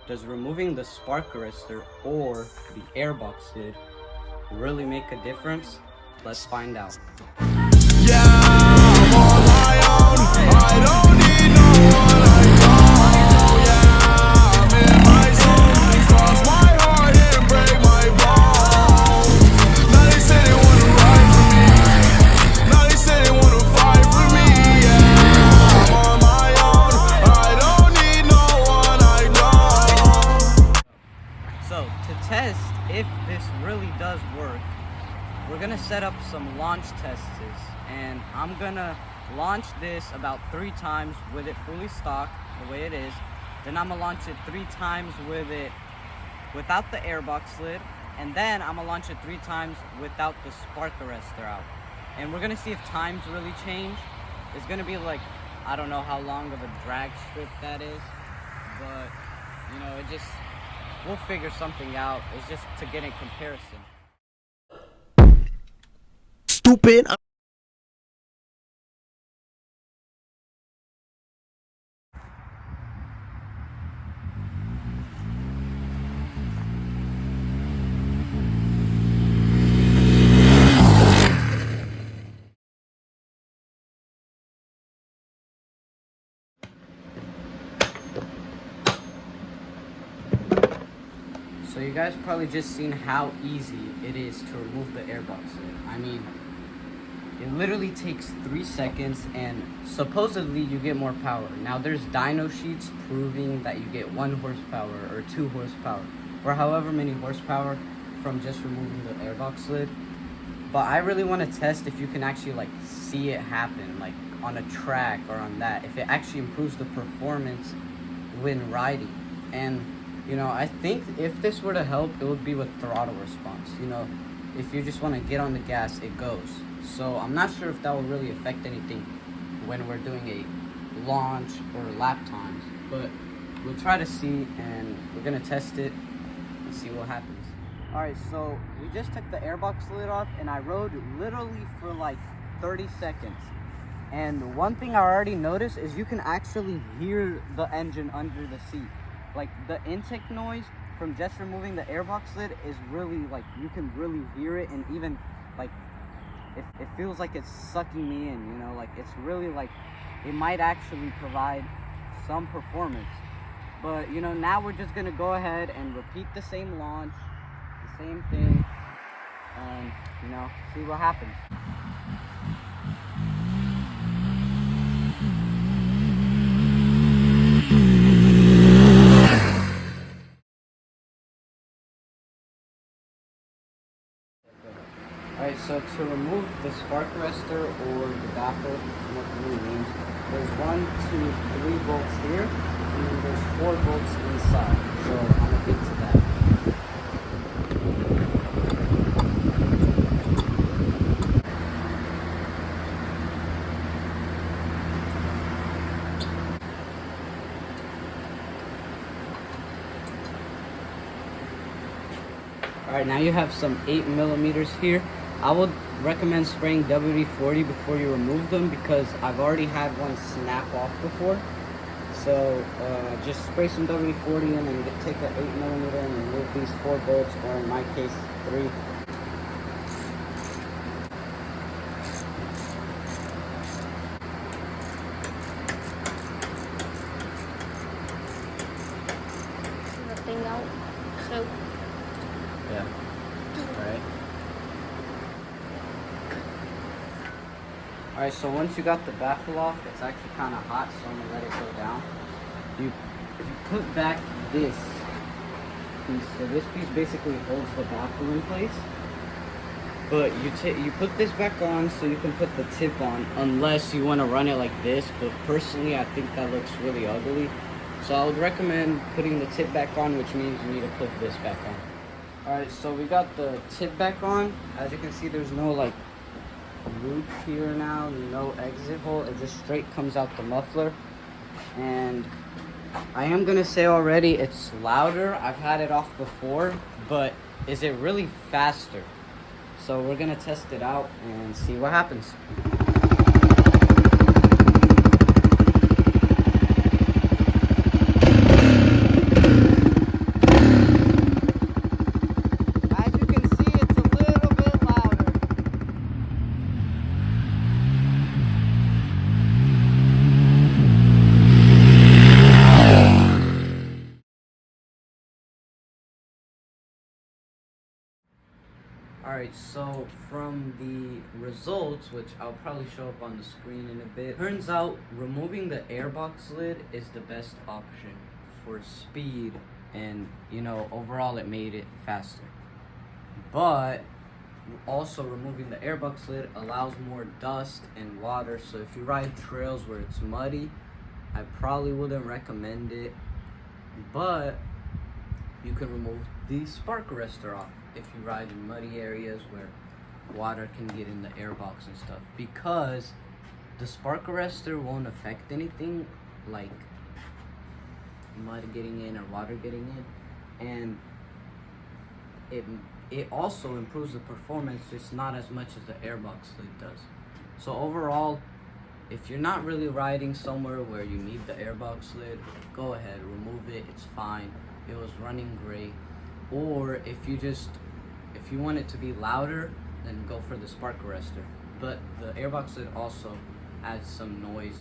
Does removing the spark arrestor or the airbox lid really make a difference? Let's find out. Yeah, I'm on my own. I don't need no one. I don't. Yeah, I'm in my zone. Cross my heart and break my bones. Now they say they wanna ride for me. Now they say they wanna fight for me. Yeah, I'm on my own. I don't need no one. I don't. So to test if this really does work, we're gonna set up some launch tests, and I'm gonna launch this about 3 times with it fully stocked the way it is. Then I'm gonna launch it 3 times with it without the airbox lid, and then I'm gonna launch it 3 times without the spark arrestor out. And we're gonna see if times really change. It's gonna be like, I don't know how long of a drag strip that is, but you know, we'll figure something out. It's just to get a comparison. Stupid. So you guys probably just seen how easy it is to remove the airbox lid. I mean, it literally takes 3 seconds and supposedly you get more power. Now there's dyno sheets proving that you get 1 horsepower or 2 horsepower or however many horsepower from just removing the airbox lid. But I really want to test if you can actually like see it happen, like on a track or on that, if it actually improves the performance when riding. And you know, I think if this were to help, it would be with throttle response. You know, if you just want to get on the gas, it goes. So I'm not sure if that will really affect anything when we're doing a launch or lap times, but we'll try to see, and we're gonna test it and see what happens. All right, so we just took the airbox lid off, and I rode literally for like 30 seconds. And one thing I already noticed is you can actually hear the engine under the seat. Like the intake noise from just removing the airbox lid is really like, you can really hear it, and even like it feels like it's sucking me in, you know, like it's really like it might actually provide some performance. But you know, now we're just gonna go ahead and repeat the same launch, the same thing, and you know, see what happens. Alright, so to remove the spark arrestor or the baffle, what it really means, there's 1, 2, 3 bolts here, and then there's 4 bolts inside. So I'm gonna get to that. Alright, now you have some 8mm here. I would recommend spraying WD-40 before you remove them, because I've already had one snap off before. So just spray some WD-40 in and take an 8mm and remove these 4 bolts, or in my case 3. Nothing out. So Yeah. Alright. Alright, so once you got the baffle off, it's actually kind of hot, so I'm going to let it go down. You put back this piece. So this piece basically holds the baffle in place. But you put this back on so you can put the tip on, unless you want to run it like this. But personally, I think that looks really ugly. So I would recommend putting the tip back on, which means you need to put this back on. Alright, so we got the tip back on. As you can see, there's no like loop here now, no exit hole. It just straight comes out the muffler. And I am gonna say already, it's louder. I've had it off before, but is it really faster? So we're gonna test it out and see what happens. Alright, so from the results, which I'll probably show up on the screen in a bit, turns out removing the airbox lid is the best option for speed, and you know, overall it made it faster. But also removing the airbox lid allows more dust and water, so if you ride trails where it's muddy, I probably wouldn't recommend it. But you can remove the spark arrestor off if you ride in muddy areas where water can get in the airbox and stuff, because the spark arrestor won't affect anything like mud getting in or water getting in, and it also improves the performance, just not as much as the airbox lid does. So overall, if you're not really riding somewhere where you need the airbox lid, go ahead, remove it, it's fine. It was running great. Or if you want it to be louder, then go for the spark arrestor. But the airbox lid also adds some noise.